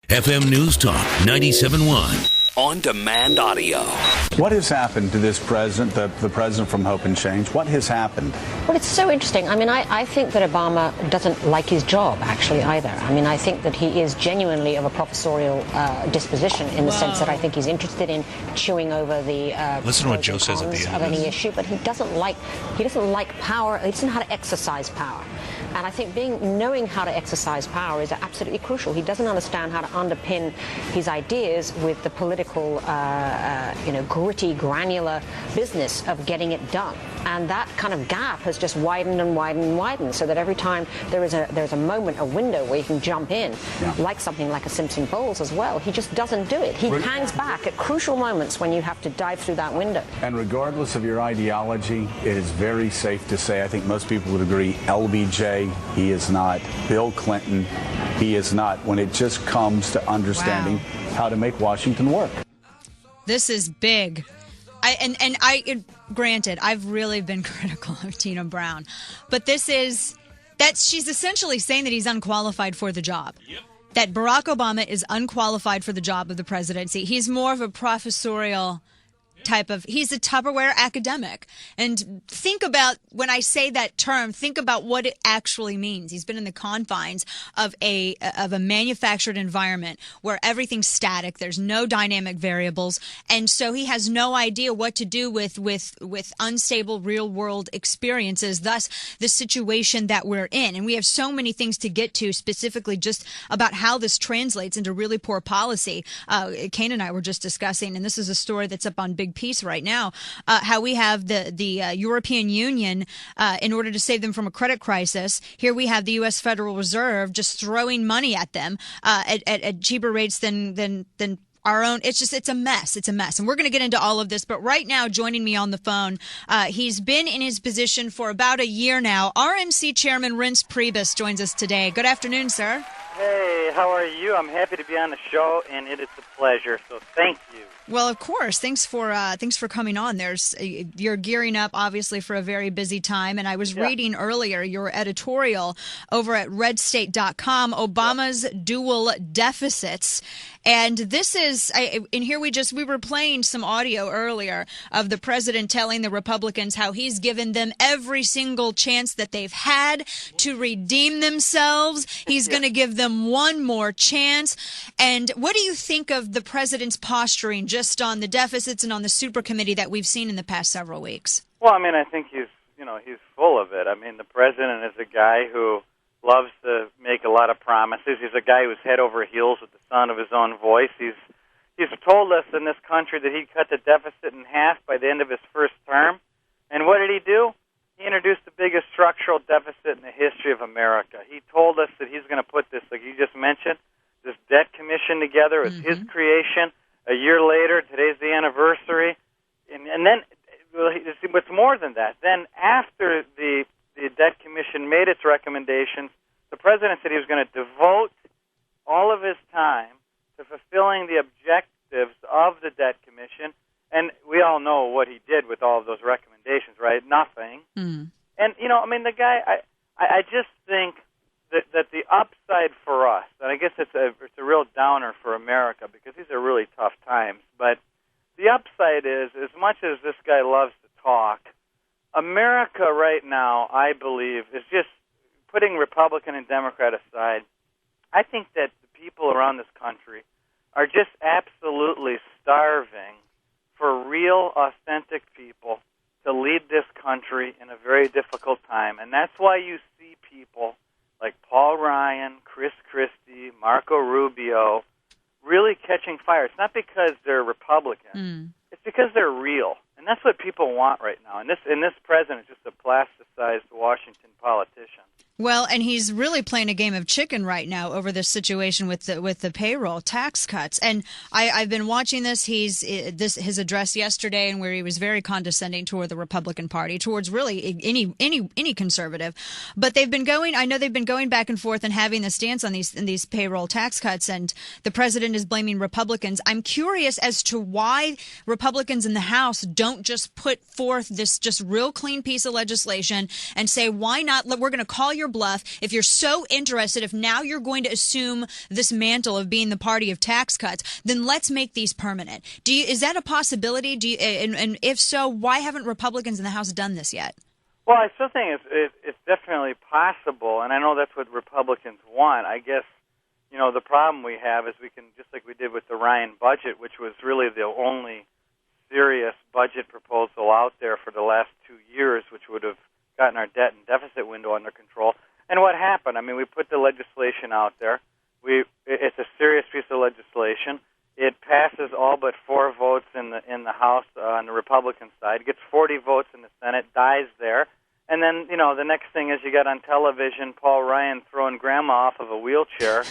FM News Talk 97.1. On-demand audio. What has happened to this president, the president from Hope and Change? What has happened? Well, it's so interesting. I mean, I think that Obama doesn't like his job, actually, either. I mean, I think that he is genuinely of a professorial disposition in the sense that I think he's interested in chewing over the listen to what Joe says at the end of any issue, but he doesn't like power. He doesn't know how to exercise power. And I think knowing how to exercise power is absolutely crucial. He doesn't understand how to underpin his ideas with the political, gritty, granular business of getting it done. And that kind of gap has just widened and widened and widened, so that every time there's a moment, a window where you can jump in, like something like a Simpson Bowles as well, he just doesn't do it. He hangs back at crucial moments when you have to dive through that window. And regardless of your ideology, it is very safe to say, I think most people would agree, LBJ, he is not. Bill Clinton, he is not. When it just comes to understanding how to make Washington work. This is big. Granted, I've really been critical of Tina Brown, but she's essentially saying that he's unqualified for the job. Yep. That Barack Obama is unqualified for the job of the presidency. He's more of a professorial he's a Tupperware academic. And think about, when I say that term, think about what it actually means. He's been in the confines of a manufactured environment where everything's static. There's no dynamic variables. And so he has no idea what to do with unstable real world experiences, thus the situation that we're in. And we have so many things to get to, specifically just about how this translates into really poor policy. Kane and I were just discussing, and this is a story that's up on Big Piece right now, how we have the European Union, in order to save them from a credit crisis. Here we have the U.S. Federal Reserve just throwing money at them at cheaper rates than our own. It's a mess. It's a mess. And we're going to get into all of this. But right now, joining me on the phone, he's been in his position for about a year now. RNC Chairman Reince Preibus joins us today. Good afternoon, sir. Hey, how are you? I'm happy to be on the show, and it is a pleasure. So thank you. Well, of course. Thanks for coming on. You're gearing up, obviously, for a very busy time. And I was reading earlier your editorial over at redstate.com, Obama's Dual Deficits. And this is, and here we were playing some audio earlier of the president telling the Republicans how he's given them every single chance that they've had to redeem themselves. He's going to give them one more chance. And what do you think of the president's posturing just on the deficits and on the super committee that we've seen in the past several weeks? Well, I mean, I think he's full of it. I mean, the president is a guy who loves to make a lot of promises. He's a guy who's head over heels with the sound of his own voice. He's told us in this country that he'd cut the deficit in half by the end of his first term. And what did he do? He introduced the biggest structural deficit in the history of America. He told us that he's going to put this, like you just mentioned, this debt commission together. It was his creation. A year later, today's the anniversary. And then, what's more than that, then after the debt commission made its recommendations, the president said he was going to devote all of his time to fulfilling the objectives of the debt commission. And we all know what he did with all of those recommendations, right? Nothing. And, the guy, I just think that the upside for us, and I guess it's a real downer for America because these are really tough times, but the upside is, as much as this guy loves to talk, America right now, I believe, is just putting Republican and Democrat aside. I think that the people around this country are just absolutely starving for real, authentic people to lead this country in a very difficult time. And that's why you see people like Paul Ryan, Chris Christie, Marco Rubio really catching fire. It's not because they're Republican. It's because they're real. And that's what people want right now. And this president is just a plasticized Washington politician. Well, and he's really playing a game of chicken right now over this situation with the payroll tax cuts. And I've been watching this. His address yesterday, and where he was very condescending toward the Republican Party, towards really any conservative. But they've been going. I know they've been going back and forth and having the stance on these payroll tax cuts. And the president is blaming Republicans. I'm curious as to why Republicans in the House don't just put forth this just real clean piece of legislation and say, why not? We're going to call your your bluff, if you're so interested, if now you're going to assume this mantle of being the party of tax cuts, then let's make these permanent. Is that a possibility? And if so, why haven't Republicans in the House done this yet? Well, I still think it's definitely possible, and I know that's what Republicans want. I guess, the problem we have is we can, just like we did with the Ryan budget, which was really the only serious budget proposal out there for the last 2 years, which would have gotten our debt and deficit window under control. And what happened? I mean, we put the legislation out there. It's a serious piece of legislation. It passes all but 4 votes in the House on the Republican side. It gets 40 votes in the Senate, dies there. And then, the next thing is you got on television Paul Ryan throwing grandma off of a wheelchair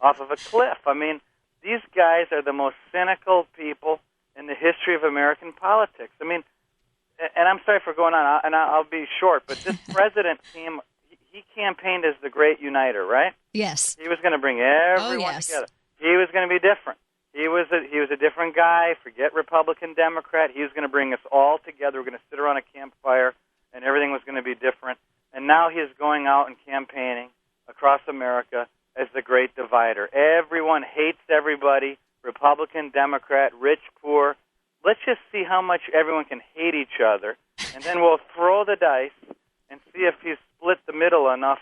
off of a cliff. I mean, these guys are the most cynical people in the history of American politics. I mean, and I'm sorry for going on, and I'll be short, but this president he campaigned as the great uniter, right? Yes. He was going to bring everyone together. He was going to be different. He was a different guy. Forget Republican, Democrat. He was going to bring us all together. We're going to sit around a campfire, and everything was going to be different. And now he is going out and campaigning across America as the great divider. Everyone hates everybody, Republican, Democrat, rich, poor. Let's just see how much everyone can hate each other, and then we'll throw the dice and see if he's split the middle enough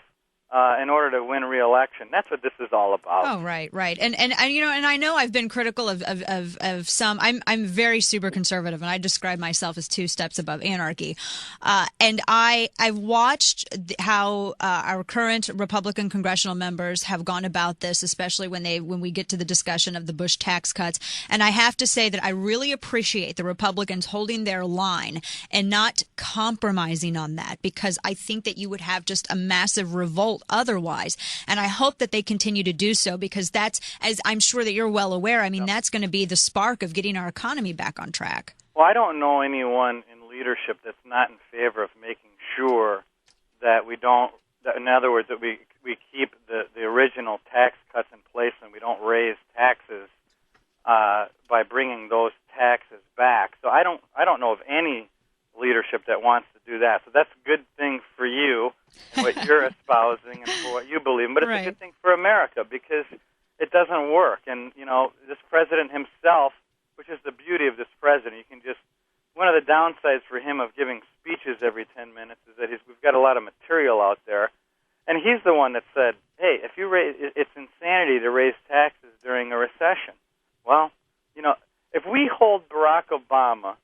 in order to win re-election. That's what this is all about. Oh, right. And I know I've been critical of some. I'm very super conservative, and I describe myself as 2 steps above anarchy. And I've watched how our current Republican congressional members have gone about this, especially when we get to the discussion of the Bush tax cuts. And I have to say that I really appreciate the Republicans holding their line and not compromising on that, because I think that you would have just a massive revolt otherwise. And I hope that they continue to do so, because that's, as I'm sure that you're well aware, I mean, that's going to be the spark of getting our economy back on track. Well, I don't know anyone in leadership that's not in favor of making sure that we don't, in other words, that we keep the original tax cuts in place and we don't raise taxes by bringing those taxes back. So I don't know of any leadership that wants to do that. So that's a good thing for you, what you're espousing and for what you believe in. But it's a good thing for America, because it doesn't work. And, this president himself, which is the beauty of this president, one of the downsides for him of giving speeches every 10 minutes is that we've got a lot of material out there. And he's the one that said, hey, it's insanity to raise taxes during a recession. Well, if we hold Barack Obama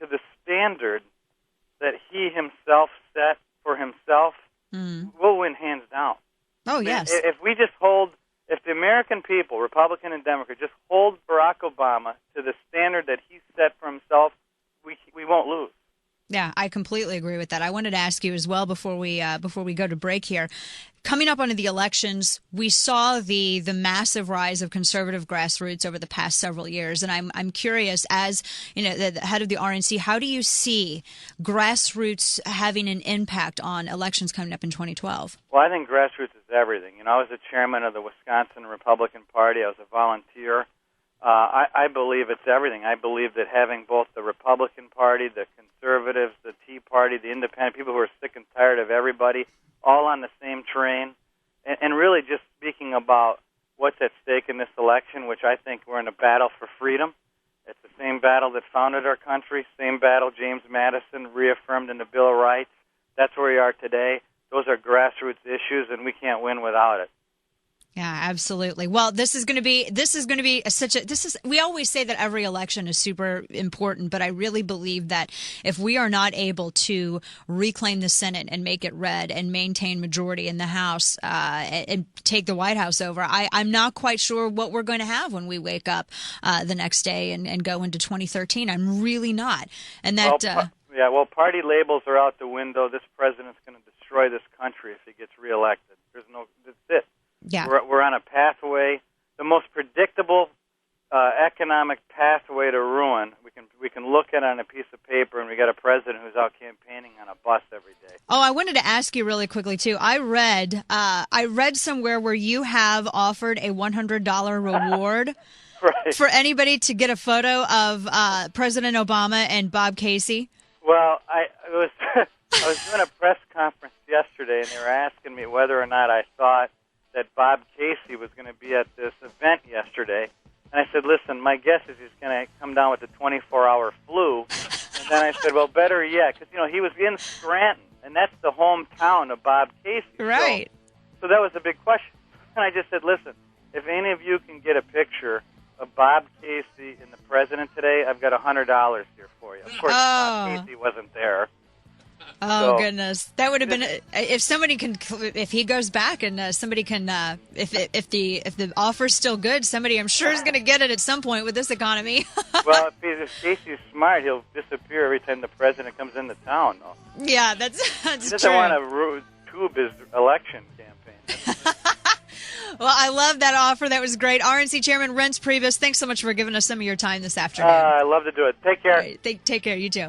to the standard that he himself set for himself, we'll win hands down. Oh, yes. If the American people, Republican and Democrat, just hold Barack Obama to the standard that he set for himself, we won't lose. Yeah, I completely agree with that. I wanted to ask you as well before we go to break here. Coming up onto the elections, we saw the massive rise of conservative grassroots over the past several years, and I'm curious, as the head of the RNC, how do you see grassroots having an impact on elections coming up in 2012? Well, I think grassroots is everything. I was the chairman of the Wisconsin Republican Party. I was a volunteer. I believe it's everything. I believe that having both the Republican Party, the conservatives, the Tea Party, the independent, people who are sick and tired of everybody, all on the same train, and really just speaking about what's at stake in this election, which I think we're in a battle for freedom. It's the same battle that founded our country, same battle James Madison reaffirmed in the Bill of Rights. That's where we are today. Those are grassroots issues, and we can't win without it. Yeah, absolutely. Well, we always say that every election is super important, but I really believe that if we are not able to reclaim the Senate and make it red and maintain majority in the House and take the White House over, I'm not quite sure what we're going to have when we wake up the next day and go into 2013. I'm really not. And that. Well, party labels are out the window. This president's going to destroy this country if he gets reelected. That's it. Yeah. We're on a pathway, the most predictable economic pathway to ruin. We can look at it on a piece of paper, and we got a president who's out campaigning on a bus every day. Oh, I wanted to ask you really quickly too. I read somewhere where you have offered a $100 reward right. for anybody to get a photo of President Obama and Bob Casey. Well, I was doing a press conference yesterday, and they were asking me whether or not I thought that Bob Casey was going to be at this event yesterday. And I said, listen, my guess is he's going to come down with a 24-hour flu. And then I said, well, better yet, because, he was in Scranton, and that's the hometown of Bob Casey. Right. So that was a big question. And I just said, listen, if any of you can get a picture of Bob Casey and the president today, I've got $100 here for you. Of course, Bob Casey wasn't there. Oh, goodness. That would have been, if somebody can, if he goes back and somebody can, if the offer's still good, somebody I'm sure is going to get it at some point with this economy. Well, if Casey's smart, he'll disappear every time the president comes into town, though. Yeah, that's He doesn't want to tube his election campaign. Well, I love that offer. That was great. RNC Chairman Reince Preibus, thanks so much for giving us some of your time this afternoon. I love to do it. Take care. All right, take care. You too.